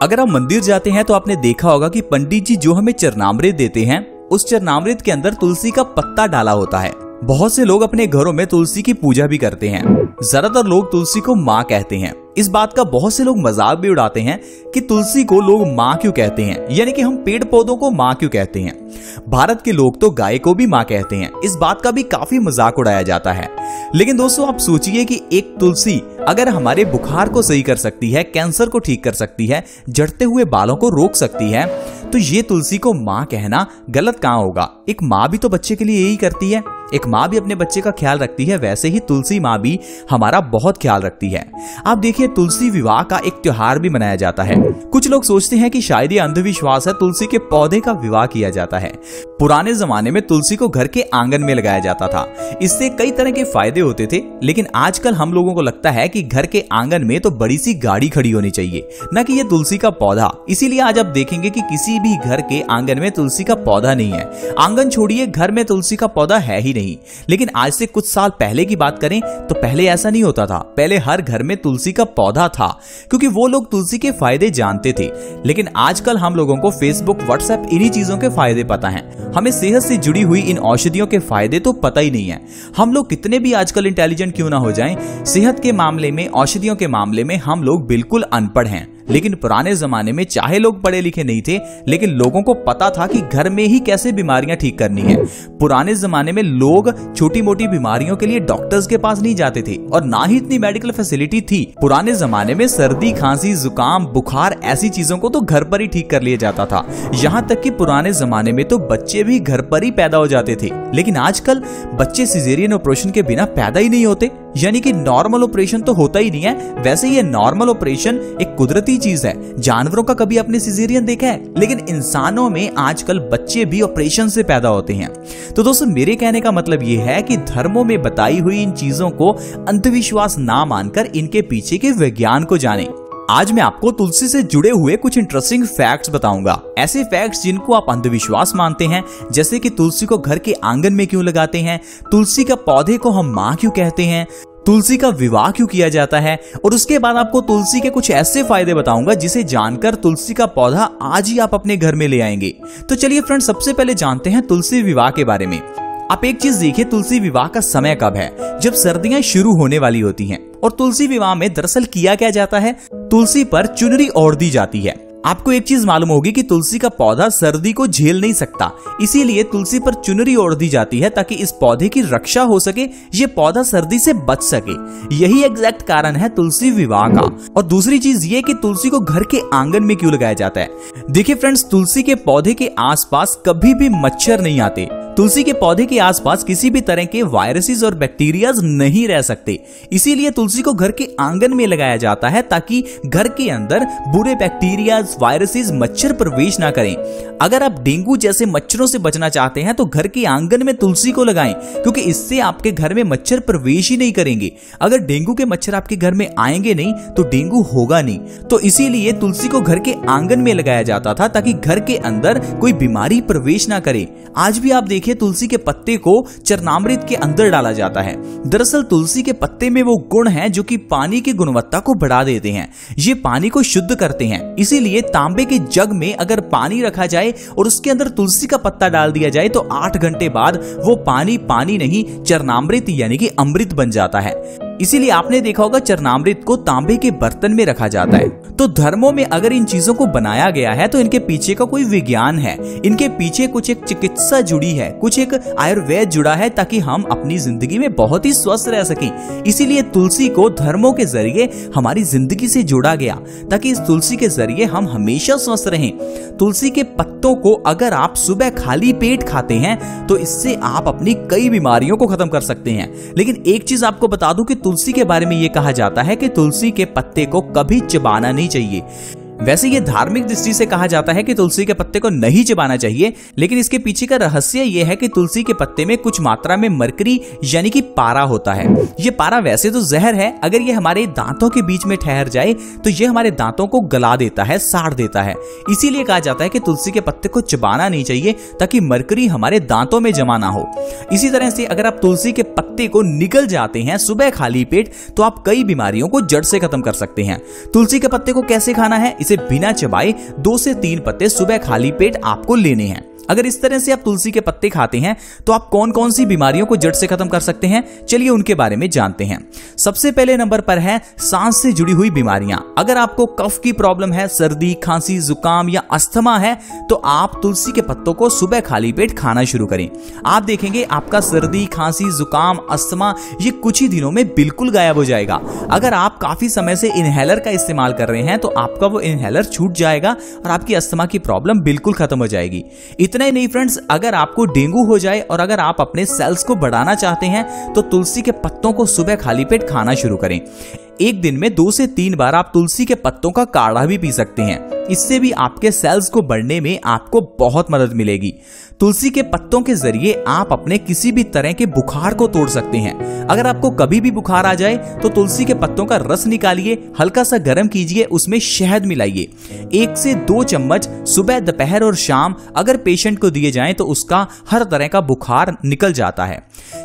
अगर आप मंदिर जाते हैं तो आपने देखा होगा कि पंडित जी जो हमें चरणामृत देते हैं, उस चरणामृत के अंदर तुलसी का पत्ता डाला होता है। बहुत से लोग अपने घरों में तुलसी की पूजा भी करते हैं। ज्यादातर लोग तुलसी को माँ कहते हैं। इस बात का बहुत से लोग मजाक भी उड़ाते हैं कि तुलसी को लोग माँ क्यों कहते हैं, यानी कि हम पेड़ पौधों को माँ क्यों कहते हैं। भारत के लोग तो गाय को भी माँ कहते हैं। इस बात का भी काफी मजाक उड़ाया जाता है। लेकिन दोस्तों आप सोचिए कि एक तुलसी अगर हमारे बुखार को सही कर सकती है, कैंसर को ठीक कर सकती है, झड़ते हुए बालों को रोक सकती है, तो ये तुलसी को माँ कहना गलत कहाँ होगा। एक माँ भी तो बच्चे के लिए यही करती है। एक माँ भी अपने बच्चे का ख्याल रखती है, वैसे ही तुलसी माँ भी हमारा बहुत ख्याल रखती है। आप देखिए तुलसी विवाह का एक त्योहार भी मनाया जाता है। कुछ लोग सोचते हैं कि शायद ये अंधविश्वास है, तुलसी के पौधे का विवाह किया जाता है। पुराने जमाने में तुलसी को घर के आंगन में लगाया जाता था। इससे कई तरह के फायदे होते थे, लेकिन आजकल हम लोगों को लगता है कि घर के आंगन में तो बड़ी सी गाड़ी खड़ी होनी चाहिए, न कि ये तुलसी का पौधा। इसीलिए आज आप देखेंगे कि किसी भी घर के आंगन में तुलसी का पौधा नहीं है। आंगन छोड़िए, घर में तुलसी का पौधा है ही नहीं। लेकिन आज से कुछ साल पहले की बात करें तो पहले ऐसा नहीं होता था। पहले हर घर में तुलसी का पौधा था, क्योंकि वो लोग तुलसी के फायदे जानते थे। लेकिन आजकल हम लोगों को फेसबुक, व्हाट्सएप इन्हीं चीजों के फायदे पता हैं। हमें सेहत से जुड़ी हुई इन औषधियों के फायदे तो पता ही नहीं है। हम लोग कितने भी आजकल इंटेलिजेंट क्यों ना हो जाएं, सेहत के मामले में, औषधियों के मामले में हम लोग बिल्कुल अनपढ़ हैं। लेकिन पुराने जमाने में चाहे लोग पढ़े लिखे नहीं थे, लेकिन लोगों को पता था कि घर में ही कैसे बीमारियां ठीक करनी है। पुराने जमाने में लोग छोटी मोटी बीमारियों के लिए डॉक्टर्स के पास नहीं जाते थे और ना ही इतनी मेडिकल फैसिलिटी थी। पुराने जमाने में सर्दी, खांसी, जुकाम, बुखार ऐसी चीजों को तो घर पर ही ठीक कर लिया जाता था। यहाँ तक कि पुराने जमाने में तो बच्चे भी घर पर ही पैदा हो जाते थे। लेकिन आजकल बच्चे सिजेरियन ऑपरेशन के बिना पैदा ही नहीं होते, यानी कि नॉर्मल ऑपरेशन तो होता ही नहीं है। वैसे ये नॉर्मल ऑपरेशन एक कुदरती चीज है। जानवरों का कभी आपने सिजेरियन देखा है? लेकिन इंसानों में आजकल बच्चे भी ऑपरेशन से पैदा होते हैं। तो दोस्तों मेरे कहने का मतलब ये है कि धर्मों में बताई हुई इन चीजों को अंधविश्वास ना मानकर इनके पीछे के विज्ञान को जानें। आज मैं आपको तुलसी से जुड़े हुए कुछ इंटरेस्टिंग फैक्ट्स बताऊंगा। ऐसे फैक्ट्स जिनको आप अंधविश्वास मानते हैं, जैसे कि तुलसी को घर के आंगन में क्यों लगाते हैं, तुलसी का पौधे को हम माँ क्यों कहते हैं, तुलसी का विवाह क्यों किया जाता है, और उसके बाद आपको तुलसी के कुछ ऐसे फायदे बताऊंगा जिसे जानकर तुलसी का पौधा आज ही आप अपने घर में ले आएंगे। तो चलिए फ्रेंड्स, सबसे पहले जानते हैं तुलसी विवाह के बारे में। आप एक चीज देखिए, तुलसी विवाह का समय कब है? जब सर्दियां शुरू होने वाली होती हैं। और तुलसी विवाह में दरअसल किया क्या जाता है, तुलसी पर चुनरी ओढ़ दी जाती है। आपको एक चीज मालूम होगी कि तुलसी का पौधा सर्दी को झेल नहीं सकता, इसीलिए तुलसी पर चुनरी ओढ़ दी जाती है ताकि इस पौधे की रक्षा हो सके, ये पौधा सर्दी से बच सके। यही एग्जैक्ट कारण है तुलसी विवाह का। और दूसरी चीज ये कि तुलसी को घर के आंगन में क्यों लगाया जाता है। देखिए फ्रेंड्स, तुलसी के पौधे के आसपास कभी भी मच्छर नहीं आते। तुलसी के पौधे के आसपास किसी भी तरह के वायरसेस और बैक्टीरियाज नहीं रह सकते। इसीलिए तुलसी को घर के आंगन में लगाया जाता है ताकि घर के अंदर बुरे बैक्टीरियाज, वायरसेस, मच्छर प्रवेश ना करें। अगर आप डेंगू जैसे मच्छरों से बचना चाहते हैं तो घर के आंगन में तुलसी को लगाएं, क्योंकि इससे आपके घर में मच्छर प्रवेश ही नहीं करेंगे। अगर डेंगू के मच्छर आपके घर में आएंगे नहीं तो डेंगू होगा नहीं। तो इसीलिए तुलसी को घर के आंगन में लगाया जाता था ताकि घर के अंदर कोई बीमारी प्रवेश ना करे। आज भी आप देखिए तुलसी के पत्ते को चरणामृत के अंदर डाला जाता है। दरअसल तुलसी के पत्ते में वो गुण हैं जो कि पानी की गुणवत्ता को बढ़ा देते हैं। ये पानी को शुद्ध करते हैं। इसीलिए तांबे के जग में अगर पानी रखा जाए और उसके अंदर तुलसी का पत्ता डाल दिया जाए तो 8 घंटे बाद वो पानी पानी नहीं, चरणामृत यानी कि अमृत बन जाता है। इसीलिए आपने देखा होगा चरणामृत को तांबे के बर्तन में रखा जाता है। तो धर्मों में अगर इन चीजों को बनाया गया है तो इनके पीछे का कोई विज्ञान है। इनके पीछे कुछ एक चिकित्सा जुड़ी है, कुछ एक आयुर्वेद जुड़ा है ताकि हम अपनी जिंदगी में बहुत ही स्वस्थ रह सकें। इसीलिए तुलसी को धर्मों के जरिए हमारी जिंदगी से जोड़ा गया ताकि इस तुलसी के जरिए हम हमेशा स्वस्थ रहें। तुलसी के पत्तों को अगर आप सुबह खाली पेट खाते हैं तो इससे आप अपनी कई बीमारियों को खत्म कर सकते हैं। लेकिन एक चीज आपको बता दूं कि तुलसी के बारे में यह कहा जाता है कि तुलसी के पत्ते को कभी चबाना नहीं चाहिए। वैसे ये धार्मिक दृष्टि से कहा जाता है कि तुलसी के पत्ते को नहीं चबाना चाहिए, लेकिन इसके पीछे का रहस्य यह है कि तुलसी के पत्ते में कुछ मात्रा में मरकरी यानी कि पारा होता है। ये पारा वैसे तो जहर है, अगर ये हमारे दांतों के बीच में ठहर जाए तो ये हमारे दांतों को गला देता है, साड़ देता है। इसीलिए कहा जाता है कि तुलसी के पत्ते को चबाना नहीं चाहिए ताकि मरकरी हमारे दांतों में जमा ना हो। इसी तरह से अगर आप तुलसी के पत्ते को निगल जाते हैं सुबह खाली पेट तो आप कई बीमारियों को जड़ से खत्म कर सकते हैं। तुलसी के पत्ते को कैसे खाना है, इसे से बिना चबाए 2 से 3 पत्ते सुबह खाली पेट आपको लेने हैं। अगर इस तरह से आप तुलसी के पत्ते खाते हैं तो आप कौन कौन सी बीमारियों को जड़ से खत्म कर सकते हैं, चलिए उनके बारे में जानते हैं। सबसे पहले नंबर पर है सांस से जुड़ी हुई बीमारियां। अगर आपको कफ की प्रॉब्लम है, सर्दी, खांसी, जुकाम या अस्थमा है तो आप तुलसी के पत्तों को सुबह खाली पेट खाना शुरू करें। आप देखेंगे आपका सर्दी, खांसी, जुकाम, अस्थमा ये कुछ ही दिनों में बिल्कुल गायब हो जाएगा। अगर आप काफी समय से इनहेलर का इस्तेमाल कर रहे हैं तो आपका वो इनहेलर छूट जाएगा और आपकी अस्थमा की प्रॉब्लम बिल्कुल खत्म हो जाएगी। इतना ही नहीं फ्रेंड्स, अगर आपको डेंगू हो जाए और अगर आप अपने सेल्स को बढ़ाना चाहते हैं तो तुलसी के पत्तों को सुबह खाली पेट खाना शुरू करें। एक दिन में 2 से 3 बार आप तुलसी के पत्तों का काढ़ा भी पी सकते हैं। इससे भी आपके सेल्स को बढ़ने में आपको बहुत मदद मिलेगी। तुलसी के पत्तों के जरिए आप अपने किसी भी तरह के बुखार को तोड़ सकते हैं। अगर आपको कभी भी बुखार आ जाए तो तुलसी के पत्तों का रस निकालिए, हल्का सा गर्म कीजिए, उसमें शहद मिलाइए। 1 से 2 चम्मच सुबह, दोपहर और शाम अगर पेशेंट को दिए जाएं तो उसका हर तरह का बुखार निकल जाता है।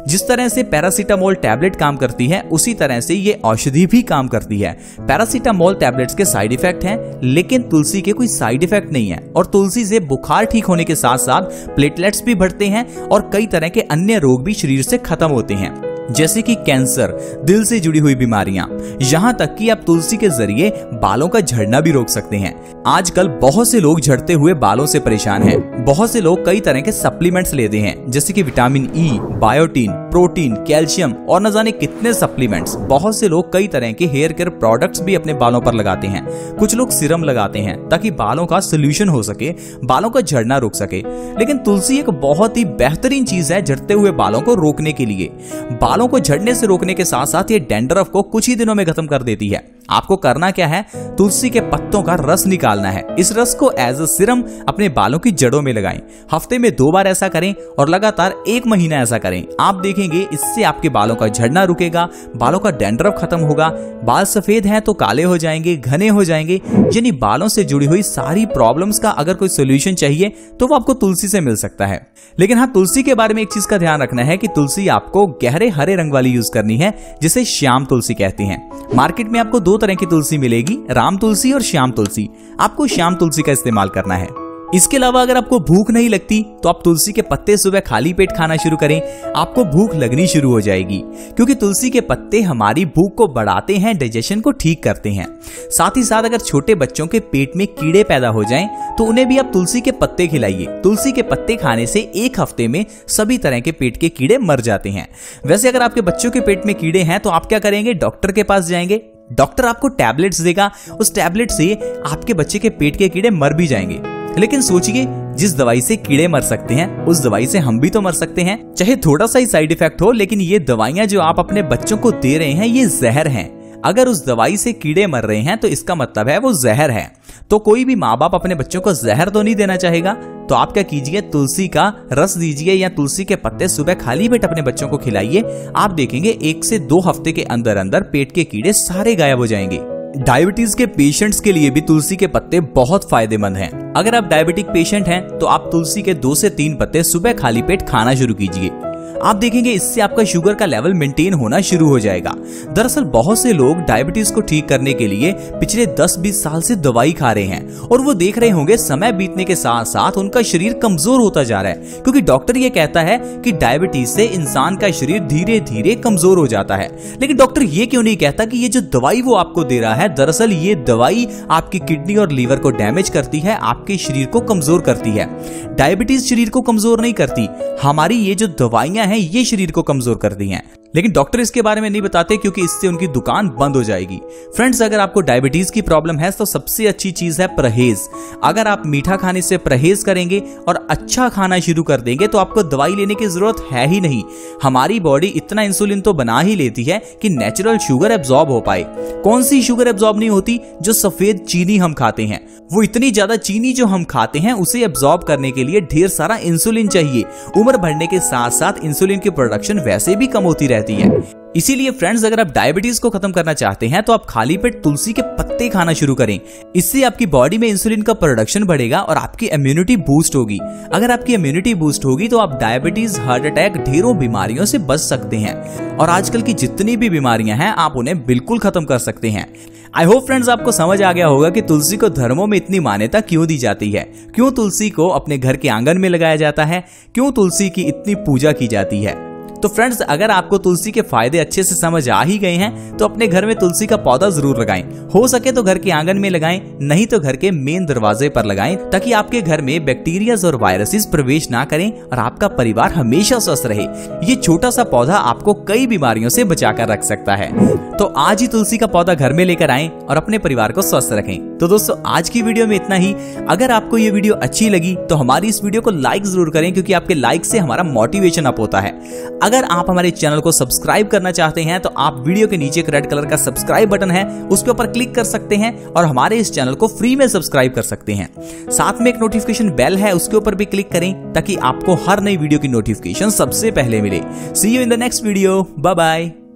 जिस तरह से पैरासीटामोल टैबलेट काम करती है उसी तरह से ये औषधि भी काम करती है। पैरासीटामोल टैबलेट्स के साइड इफेक्ट हैं लेकिन तुलसी के कोई साइड इफेक्ट नहीं है और तुलसी से बुखार ठीक होने के साथ साथ प्लेटलेट्स भी बढ़ते हैं और कई तरह के अन्य रोग भी शरीर से खत्म होते हैं, जैसे कि कैंसर, दिल से जुड़ी हुई बीमारियां, यहां तक कि आप तुलसी के जरिए बालों का झड़ना भी रोक सकते हैं। आजकल बहुत से लोग झड़ते हुए बालों से परेशान हैं। बहुत से लोग कई तरह के सप्लीमेंट्स लेते हैं जैसे कि vitamin E, biotin, protein, calcium और न जाने कितने सप्लीमेंट्स। बहुत से लोग कई तरह के हेयर केयर प्रोडक्ट्स भी अपने बालों पर लगाते हैं। कुछ लोग सीरम लगाते हैं ताकि बालों का सोल्यूशन हो सके, बालों का झड़ना रुक सके। लेकिन तुलसी एक बहुत ही बेहतरीन चीज है झड़ते हुए बालों को रोकने के लिए। बालों को झड़ने से रोकने के साथ साथ ये डैंड्रफ को कुछ ही दिनों में खत्म कर देती है। आपको करना क्या है, तुलसी के पत्तों का रस निकालना है। इस रस को एज अ सिरम अपने बालों की जड़ों में लगाएं। हफ्ते में 2 बार ऐसा करें और लगातार 1 महीना ऐसा करें। आप देखेंगे इससे आपके बालों का झड़ना रुकेगा, बालों का डैंड्रफ खत्म होगा, बाल सफेद हैं तो काले हो जाएंगे, घने हो जाएंगे। यानी बालों से जुड़ी हुई सारी प्रॉब्लम्स का अगर कोई सोल्यूशन चाहिए तो वो आपको तुलसी से मिल सकता है। लेकिन हाँ, तुलसी के बारे में एक चीज का ध्यान रखना है कि तुलसी आपको गहरे हरे रंग वाली यूज करनी है जिसे श्याम तुलसी कहते हैं। मार्केट में आपको 2 तरह की तुलसी मिलेगी, राम तुलसी और श्याम तुलसी। आपको श्याम तुलसी का इस्तेमाल करना है। इसके अलावा अगर आपको भूख नहीं लगती तो आप तुलसी के पत्ते सुबह खाली पेट खाना शुरू करें। आपको भूख लगनी शुरू हो जाएगी क्योंकि तुलसी के पत्ते हमारी भूख को बढ़ाते हैं, डाइजेशन को ठीक करते हैं। साथ ही साथ अगर छोटे बच्चों के पेट में कीड़े पैदा हो जाएं तो उन्हें भी आप तुलसी के पत्ते खिलाइए। तुलसी के पत्ते खाने से 1 हफ्ते में सभी तरह के पेट के कीड़े मर जाते हैं। वैसे अगर आपके बच्चों के पेट में कीड़े हैं तो आप क्या करेंगे, डॉक्टर के पास जाएंगे। डॉक्टर आपको टैबलेट्स देगा, उस टैबलेट से आपके बच्चे के पेट के कीड़े मर भी जाएंगे। लेकिन सोचिए, जिस दवाई से कीड़े मर सकते हैं उस दवाई से हम भी तो मर सकते हैं, चाहे थोड़ा सा ही साइड इफेक्ट हो। लेकिन ये दवाइयां जो आप अपने बच्चों को दे रहे हैं ये जहर हैं। अगर उस दवाई से कीड़े मर रहे हैं तो इसका मतलब है वो जहर है। तो कोई भी माँ बाप अपने बच्चों को जहर तो नहीं देना चाहेगा। तो आप क्या कीजिए, तुलसी का रस दीजिए या तुलसी के पत्ते सुबह खाली पेट अपने बच्चों को खिलाइए। आप देखेंगे 1 से 2 हफ्ते के अंदर अंदर पेट के कीड़े सारे गायब हो जाएंगे। डायबिटीज के पेशेंट्स के लिए भी तुलसी के पत्ते बहुत फायदेमंद हैं। अगर आप डायबिटिक पेशेंट हैं तो आप तुलसी के 2 से 3 पत्ते सुबह खाली पेट खाना शुरू कीजिए। आप देखेंगे इससे आपका शुगर का लेवल मेंटेन होना शुरू हो जाएगा। दरअसल बहुत से लोग डायबिटीज को ठीक करने के लिए पिछले 10-20 साल से दवाई खा रहे हैं और वो देख रहे होंगे समय बीतने के साथ साथ उनका शरीर कमजोर होता जा रहा है, क्योंकि डॉक्टर ये कहता है कि डायबिटीज से इंसान का शरीर धीरे धीरे कमजोर हो जाता है। लेकिन डॉक्टर ये क्यों नहीं कहता कि ये जो दवाई वो आपको दे रहा है, दरअसल ये दवाई आपकी किडनी और लीवर को डैमेज करती है, आपके शरीर को कमजोर करती है। डायबिटीज शरीर को कमजोर नहीं करती, हमारी ये जो दवाइयां हैं ये शरीर को कमजोर करती हैं। लेकिन डॉक्टर इसके बारे में नहीं बताते क्योंकि इससे उनकी दुकान बंद हो जाएगी। फ्रेंड्स, अगर आपको डायबिटीज की प्रॉब्लम है तो सबसे अच्छी चीज है परहेज। अगर आप मीठा खाने से परहेज करेंगे और अच्छा खाना शुरू कर देंगे तो आपको दवाई लेने की जरूरत है ही नहीं। हमारी बॉडी इतना इंसुलिन तो बना ही लेती है कि नेचुरल शुगर एब्जॉर्ब हो पाए। कौन सी शुगर एब्जॉर्ब नहीं होती? जो सफेद चीनी हम खाते हैं। वो इतनी ज्यादा चीनी जो हम खाते हैं उसे एब्जॉर्ब करने के लिए ढेर सारा इंसुलिन चाहिए। उम्र बढ़ने के साथ साथ इंसुलिन की प्रोडक्शन वैसे भी कम होती रहती है। इसीलिए फ्रेंड्स, अगर आप डायबिटीज को खत्म करना चाहते हैं तो आप खाली पेट तुलसी के पत्ते खाना शुरू करें। इससे आपकी बॉडी में इंसुलिन का प्रोडक्शन बढ़ेगा और आपकी इम्यूनिटी बूस्ट होगी। अगर आपकी इम्यूनिटी बूस्ट होगी तो आप डायबिटीज, हार्ट अटैक, ढेरों बीमारियों से बच सकते हैं और आजकल की जितनी भी बीमारियां हैं आप उन्हें बिल्कुल खत्म कर सकते हैं। आई होप फ्रेंड्स आपको समझ आ गया होगा कि तुलसी को धर्मों में इतनी मान्यता क्यों दी जाती है, क्यों तुलसी को अपने घर के आंगन में लगाया जाता है, क्यों तुलसी की इतनी पूजा की जाती है। तो फ्रेंड्स, अगर आपको तुलसी के फायदे अच्छे से समझ आ ही गए हैं तो अपने घर में तुलसी का पौधा जरूर लगाएं। हो सके तो घर के आंगन में लगाएं, नहीं तो घर के मेन दरवाजे पर लगाएं, ताकि आपके घर में बैक्टीरियाज और वायरसेस प्रवेश ना करें और आपका परिवार हमेशा स्वस्थ रहे। ये छोटा सा पौधा आपको कई बीमारियों से बचाकर रख सकता है। तो आज ही तुलसी का पौधा घर में लेकर आएं और अपने परिवार को स्वस्थ रखें। तो दोस्तों, आज की वीडियो में इतना ही। अगर आपको ये वीडियो अच्छी लगी तो हमारी इस वीडियो को लाइक जरूर करें, क्योंकि आपके लाइक से हमारा मोटिवेशन अप होता है। अगर आप हमारे चैनल को सब्सक्राइब करना चाहते हैं तो आप वीडियो के नीचे एक रेड कलर का सब्सक्राइब बटन है, उसके ऊपर क्लिक कर सकते हैं और हमारे इस चैनल को फ्री में सब्सक्राइब कर सकते हैं। साथ में एक नोटिफिकेशन बेल है, उसके ऊपर भी क्लिक करें ताकि आपको हर नई वीडियो की नोटिफिकेशन सबसे पहले मिले। See you in the next video. Bye bye.